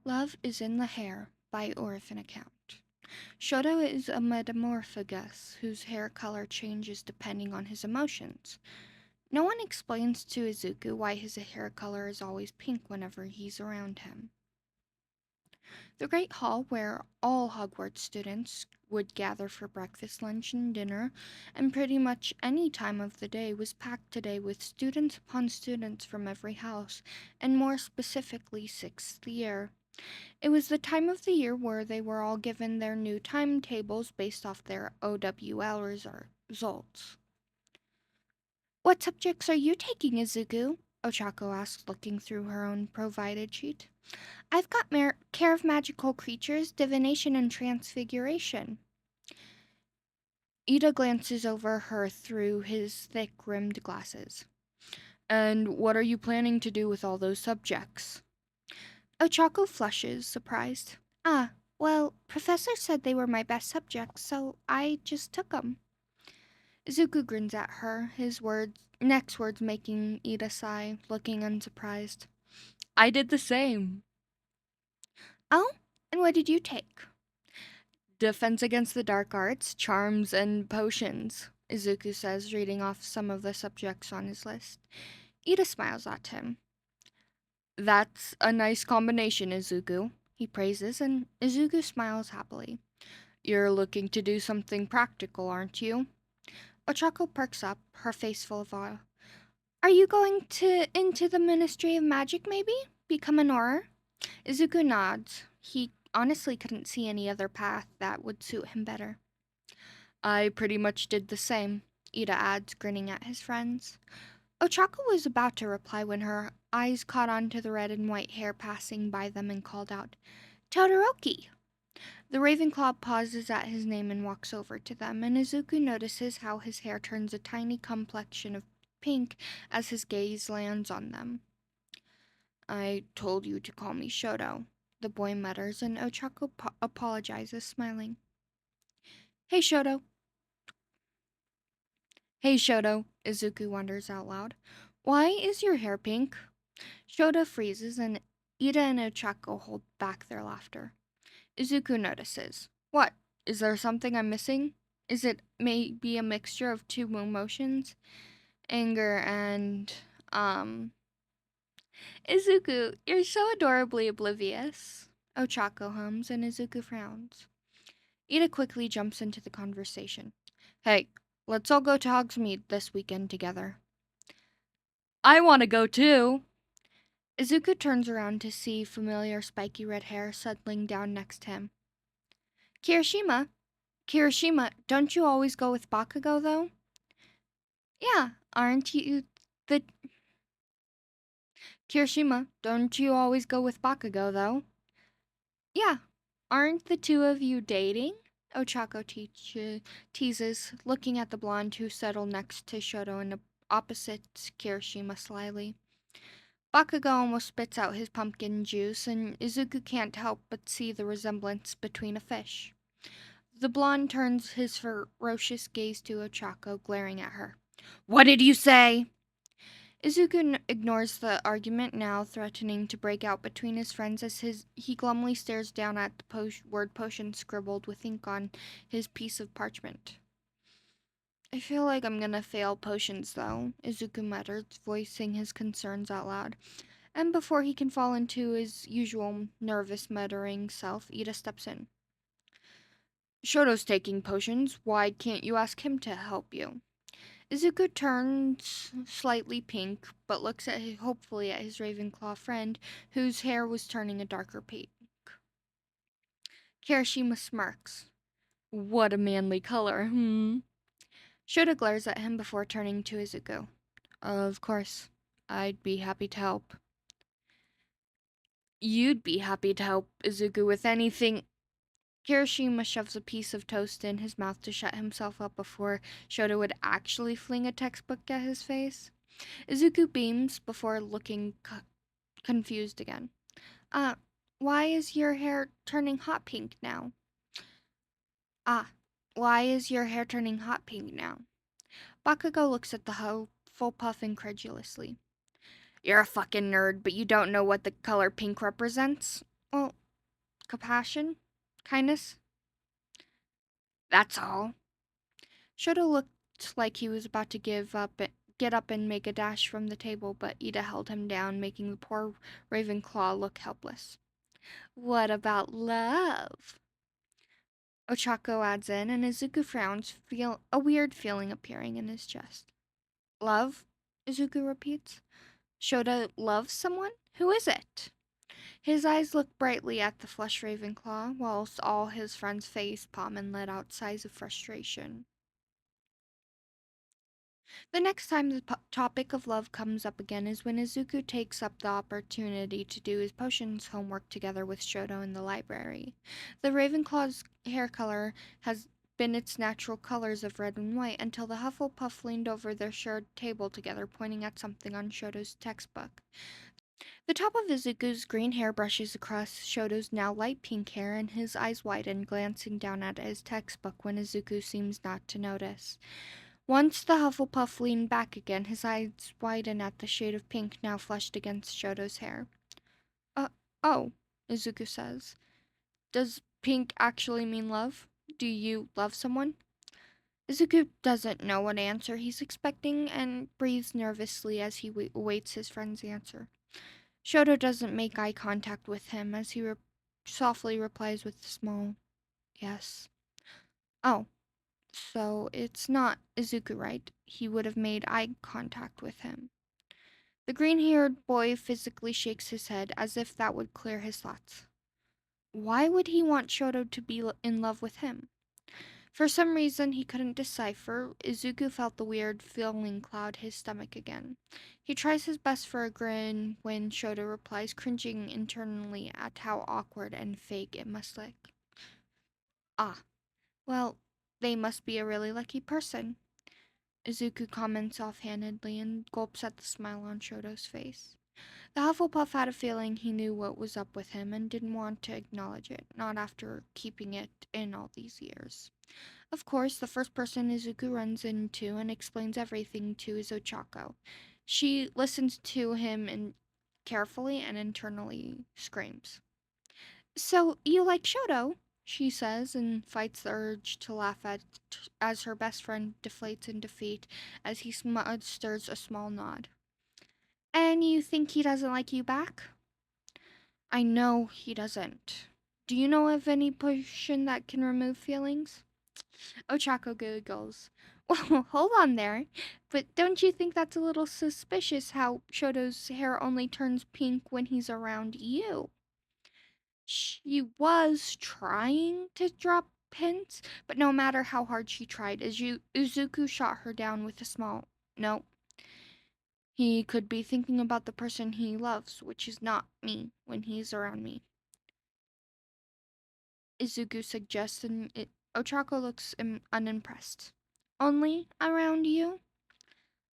Love is in the Hair by Orphan Account. Shouto is a metamorphmagus whose hair color changes depending on his emotions. No one explains to Izuku why his hair color is always pink whenever he's around him. The Great Hall, where all Hogwarts students would gather for breakfast, lunch, and dinner, and pretty much any time of the day, was packed today with students upon students from every house, and more specifically, sixth year. It was the time of the year where they were all given their new timetables based off their OWL results. What subjects are you taking, Izuku? Ochako asked, looking through her own provided sheet. I've got care of magical creatures, divination, and transfiguration. Ida glances over her through his thick-rimmed glasses. And what are you planning to do with all those subjects? Ochako flushes, surprised. Ah, well, Professor said they were my best subjects, so I just took them. Izuku grins at her, his next words making Ida sigh, looking unsurprised. I did the same. Oh, and what did you take? Defense against the dark arts, charms, and potions, Izuku says, reading off some of the subjects on his list. Ida smiles at him. That's a nice combination, Izuku, he praises, and Izuku smiles happily. You're looking to do something practical, aren't you? Ochako perks up, her face full of awe. Are you going into the Ministry of Magic, maybe? Become an Auror? Izuku nods. He honestly couldn't see any other path that would suit him better. I pretty much did the same, Ida adds, grinning at his friends. Ochako was about to reply when her eyes caught on to the red and white hair passing by them and called out, Todoroki! The Ravenclaw pauses at his name and walks over to them, and Izuku notices how his hair turns a tiny complexion of pink as his gaze lands on them. I told you to call me Shouto, the boy mutters, and Ochako apologizes, smiling. Hey, Shouto. Hey, Shouto, Izuku wonders out loud. Why is your hair pink? Shouto freezes, and Ida and Ochako hold back their laughter. Izuku notices. What? Is there something I'm missing? Is it maybe a mixture of two emotions? Anger and, Izuku, you're so adorably oblivious. Ochako hums, and Izuku frowns. Ida quickly jumps into the conversation. Hey, let's all go to Hogsmeade this weekend together. I want to go too. Izuku turns around to see familiar spiky red hair settling down next to him. Kirishima, don't you always go with Bakugo, though? Yeah, aren't you the... Kirishima, don't you always go with Bakugo, though? Yeah, aren't the two of you dating? Ochako teases, looking at the blonde who settled next to Shoto and opposite Kirishima slyly. Bakugo almost spits out his pumpkin juice, and Izuku can't help but see the resemblance between a fish. The blonde turns his ferocious gaze to Ochako, glaring at her. What did you say? Izuku ignores the argument, now threatening to break out between his friends as he glumly stares down at the word potion scribbled with ink on his piece of parchment. I feel like I'm gonna fail potions, though, Izuku mutters, voicing his concerns out loud. And before he can fall into his usual nervous muttering self, Ida steps in. Shoto's taking potions. Why can't you ask him to help you? Izuku turns slightly pink, but looks hopefully at his Ravenclaw friend, whose hair was turning a darker pink. Kirishima smirks. What a manly color, Shota glares at him before turning to Izuku. Of course, I'd be happy to help. You'd be happy to help Izuku with anything. Kirishima shoves a piece of toast in his mouth to shut himself up before Shota would actually fling a textbook at his face. Izuku beams before looking confused again. Uh, why is your hair turning hot pink now? Ah, why is your hair turning hot pink now? Bakugo looks at the hopeful puff incredulously. You're a fucking nerd, but you don't know what the color pink represents? Well, Compassion? Kindness? That's all. Shoto looked like he was about to get up and make a dash from the table, but Ida held him down, making the poor Ravenclaw look helpless. What about love? Ochako adds in, and Izuku frowns, feel a weird feeling appearing in his chest. Love? Izuku repeats. Shota loves someone? Who is it? His eyes looked brightly at the flushed Ravenclaw, whilst all his friends face palm and let out sighs of frustration. The next time the topic of love comes up again is when Izuku takes up the opportunity to do his potions homework together with Shoto in the library. The Ravenclaw's hair color has been its natural colors of red and white until the Hufflepuff leaned over their shared table together, pointing at something on Shoto's textbook. The top of Izuku's green hair brushes across Shoto's now light pink hair, and his eyes widen, glancing down at his textbook when Izuku seems not to notice. Once the Hufflepuff leaned back again, his eyes widen at the shade of pink now flushed against Shoto's hair. Uh, oh, Izuku says. Does pink actually mean love? Do you love someone? Izuku doesn't know what answer he's expecting and breathes nervously as he awaits his friend's answer. Shoto doesn't make eye contact with him as he softly replies with a small yes. Oh, so it's not Izuku, right? He would have made eye contact with him. The green-haired boy physically shakes his head as if that would clear his thoughts. Why would he want Shoto to be in love with him? For some reason he couldn't decipher, Izuku felt the weird feeling cloud his stomach again. He tries his best for a grin when Shoto replies, cringing internally at how awkward and fake it must look. Ah, well, they must be a really lucky person. Izuku comments offhandedly and gulps at the smile on Shoto's face. The Hufflepuff had a feeling he knew what was up with him and didn't want to acknowledge it, not after keeping it in all these years. Of course, the first person Izuku runs into and explains everything to is Ochako. She listens to him carefully and internally screams. So, you like Shoto? She says, and fights the urge to laugh as her best friend deflates in defeat as he musters a small nod. And you think he doesn't like you back? I know he doesn't. Do you know of any potion that can remove feelings? Ochako giggles. Well, hold on there. But don't you think that's a little suspicious how Shoto's hair only turns pink when he's around you? She was trying to drop hints, but no matter how hard she tried, Izuku shot her down with a small no. He could be thinking about the person he loves, which is not me when he's around me. Izuku suggests, and Ochako looks unimpressed. Only around you?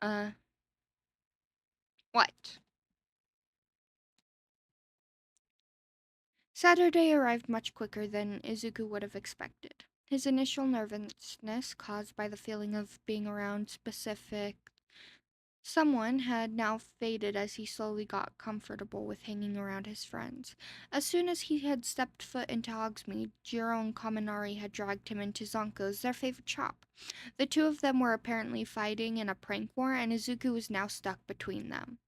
Uh, what? Saturday arrived much quicker than Izuku would have expected. His initial nervousness, caused by the feeling of being around specific someone, had now faded as he slowly got comfortable with hanging around his friends. As soon as he had stepped foot into Hogsmeade, Jiro and Kaminari had dragged him into Zonko's, their favorite shop. The two of them were apparently fighting in a prank war, and Izuku was now stuck between them.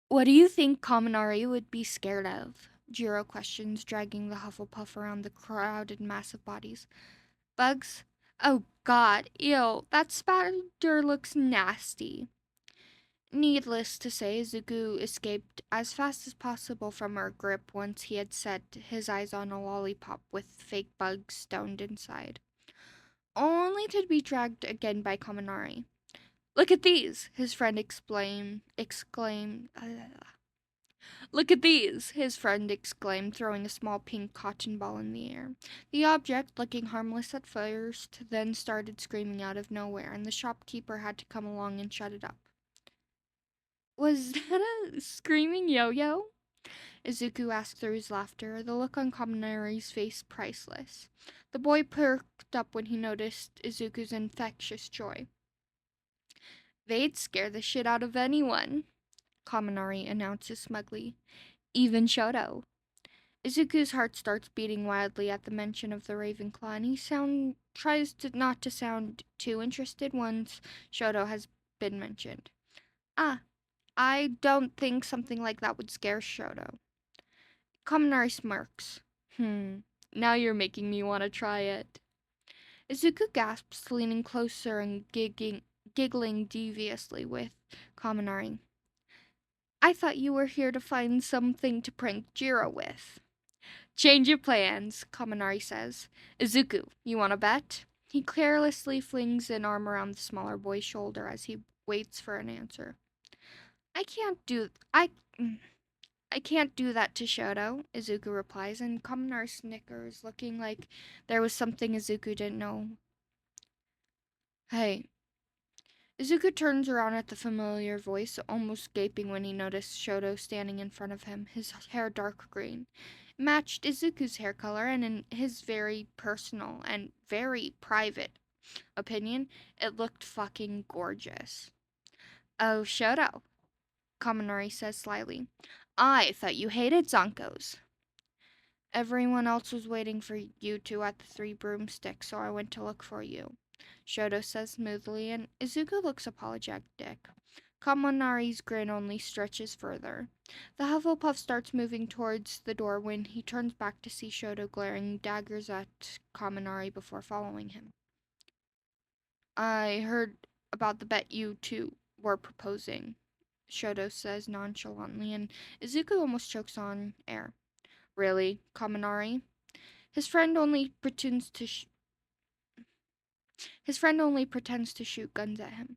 What do you think Kaminari would be scared of? Jiro questions, dragging the Hufflepuff around the crowded mass of bodies. Bugs? Oh god, ew, that spider looks nasty. Needless to say, Izuku escaped as fast as possible from her grip once he had set his eyes on a lollipop with fake bugs stoned inside, only to be dragged again by Kaminari. Look at these, his friend exclaimed. Look at these, his friend exclaimed, throwing a small pink cotton ball in the air. The object, looking harmless at first, then started screaming out of nowhere, and the shopkeeper had to come along and shut it up. Was that a screaming yo-yo? Izuku asked through his laughter, the look on Kaminari's face priceless. The boy perked up when he noticed Izuku's infectious joy. They'd scare the shit out of anyone, Kaminari announces smugly. Even Shoto. Izuku's heart starts beating wildly at the mention of the Ravenclaw, and he tries to not to sound too interested once Shouto has been mentioned. Ah, I don't think something like that would scare Shouto. Kaminari smirks. Now you're making me want to try it. Izuku gasps, leaning closer and giggling deviously with Kaminari. I thought you were here to find something to prank Jiro with. Change your plans, Kaminari says. Izuku, you want to bet? He carelessly flings an arm around the smaller boy's shoulder as he waits for an answer. I can't do I I can't do that to Shoto, Izuku replies, and Kaminari snickers, looking like there was something Izuku didn't know. Hey. Izuku turns around at the familiar voice, almost gaping when he noticed Shoto standing in front of him, his hair dark green. It matched Izuku's hair color, and in his very personal and very private opinion, it looked fucking gorgeous. Oh, Shoto, Kaminari says slyly. I thought you hated Zonkos. Everyone else was waiting for you two at the Three Broomsticks, so I went to look for you, Shoto says smoothly, and Izuku looks apologetic. Kaminari's grin only stretches further. The Hufflepuff starts moving towards the door when he turns back to see Shoto glaring daggers at Kaminari before following him. I heard about the bet you two were proposing, Shoto says nonchalantly, and Izuku almost chokes on air. Really, Kaminari? His friend only pretends to shoot guns at him.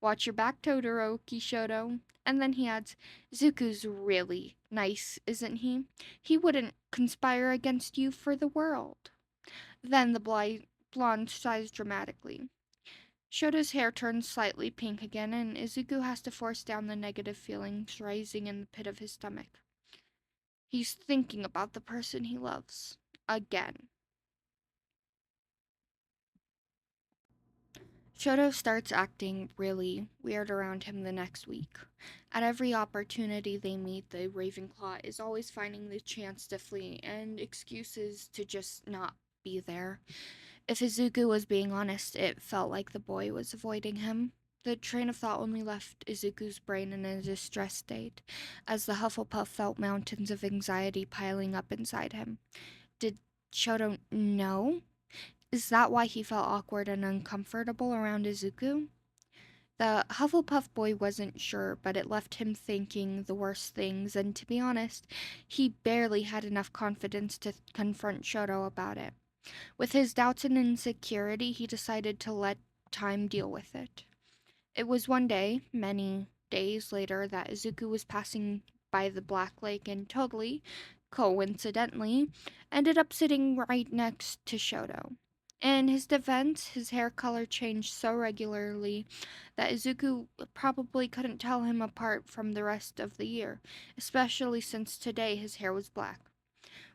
Watch your back, Todoroki Shoto. And then he adds, Zuko's really nice, isn't he? He wouldn't conspire against you for the world. Then the blonde sighs dramatically. Shoto's hair turns slightly pink again, and Izuku has to force down the negative feelings rising in the pit of his stomach. He's thinking about the person he loves. Again. Shoto starts acting really weird around him the next week. At every opportunity they meet, the Ravenclaw is always finding the chance to flee and excuses to just not be there. If Izuku was being honest, it felt like the boy was avoiding him. The train of thought only left Izuku's brain in a distressed state, as the Hufflepuff felt mountains of anxiety piling up inside him. Did Shoto know? Is that why he felt awkward and uncomfortable around Izuku? The Hufflepuff boy wasn't sure, but it left him thinking the worst things, and to be honest, he barely had enough confidence to confront Shoto about it. With his doubts and insecurity, he decided to let time deal with it. It was one day, many days later, that Izuku was passing by the Black Lake and totally, coincidentally, ended up sitting right next to Shoto. In his defense, his hair color changed so regularly that Izuku probably couldn't tell him apart from the rest of the year, especially since today his hair was black.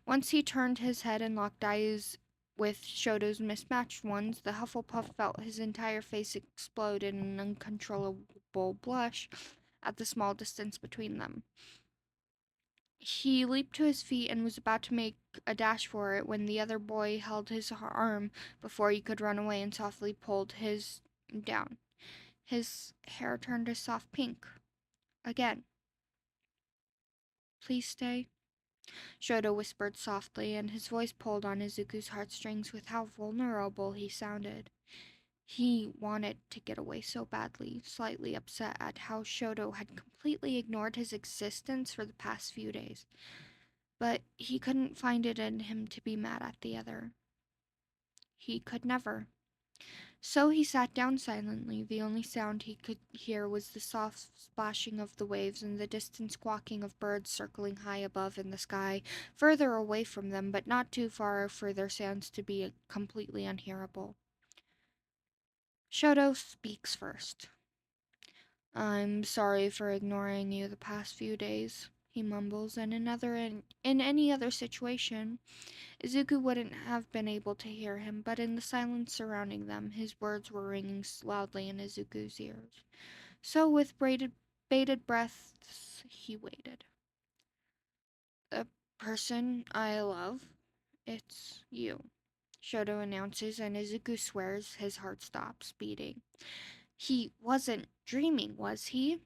Once he turned his head and locked eyes with Shoto's mismatched ones, the Hufflepuff felt his entire face explode in an uncontrollable blush at the small distance between them. He leaped to his feet and was about to make a dash for it when the other boy held his arm before he could run away and softly pulled his down. His hair turned a soft pink. Again. Please stay, Shoto whispered softly, and his voice pulled on Izuku's heartstrings with how vulnerable he sounded. He wanted to get away so badly, slightly upset at how Shoto had completely ignored his existence for the past few days. But he couldn't find it in him to be mad at the other. He could never. So he sat down silently. The only sound he could hear was the soft splashing of the waves and the distant squawking of birds circling high above in the sky, further away from them, but not too far for their sounds to be completely unhearable. Shoto speaks first. I'm sorry for ignoring you the past few days, he mumbles, and in any other situation, Izuku wouldn't have been able to hear him, but in the silence surrounding them, his words were ringing loudly in Izuku's ears. So, with bated breaths, he waited. person I love, it's you. Shoto announces, and Izuku swears his heart stops beating. He wasn't dreaming, was he?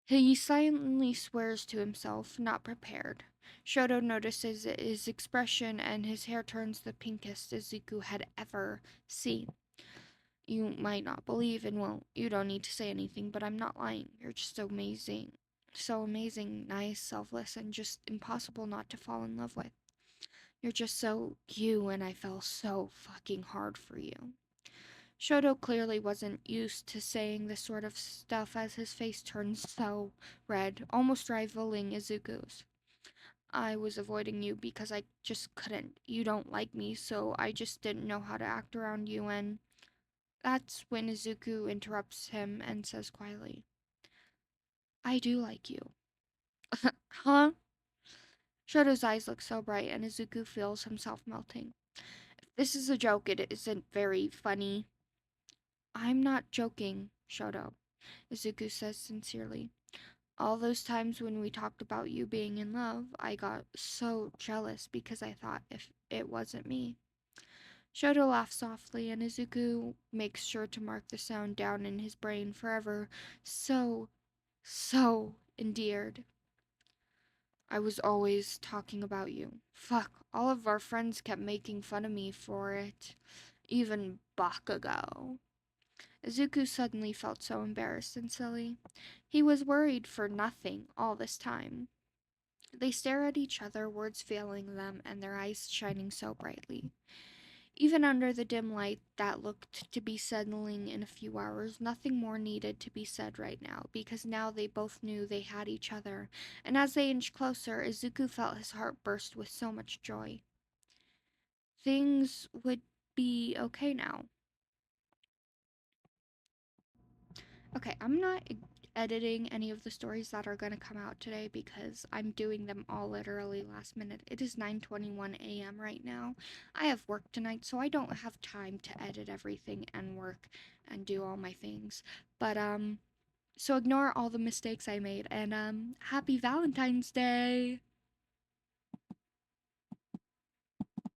He silently swears to himself, not prepared. Shoto notices his expression, and his hair turns the pinkest Izuku had ever seen. You might not believe and won't. You don't need to say anything, but I'm not lying. You're just so amazing. So amazing, nice, selfless, and just impossible not to fall in love with. You're just so you, and I fell so fucking hard for you. Shoto clearly wasn't used to saying this sort of stuff as his face turned so red, almost rivaling Izuku's. I was avoiding you because I just couldn't. You don't like me, so I just didn't know how to act around you, and that's when Izuku interrupts him and says quietly, I do like you. Huh? Shoto's eyes look so bright, and Izuku feels himself melting. If this is a joke, it isn't very funny. I'm not joking, Shoto, Izuku says sincerely. All those times when we talked about you being in love, I got so jealous because I thought if it wasn't me. Shoto laughs softly, and Izuku makes sure to mark the sound down in his brain forever. So endeared. I was always talking about you. Fuck, all of our friends kept making fun of me for it. Even Bakugo. Izuku suddenly felt so embarrassed and silly. He was worried for nothing all this time. They stare at each other, words failing them, and their eyes shining so brightly. Even under the dim light that looked to be settling in a few hours, nothing more needed to be said right now, because now they both knew they had each other, and as they inched closer, Izuku felt his heart burst with so much joy. Things would be okay now. Okay, I'm not editing any of the stories that are going to come out today because I'm doing them all literally last minute. It is 9:21 a.m. right now. I have work tonight, so I don't have time to edit everything and work and do all my things. But so ignore all the mistakes I made, and happy Valentine's Day.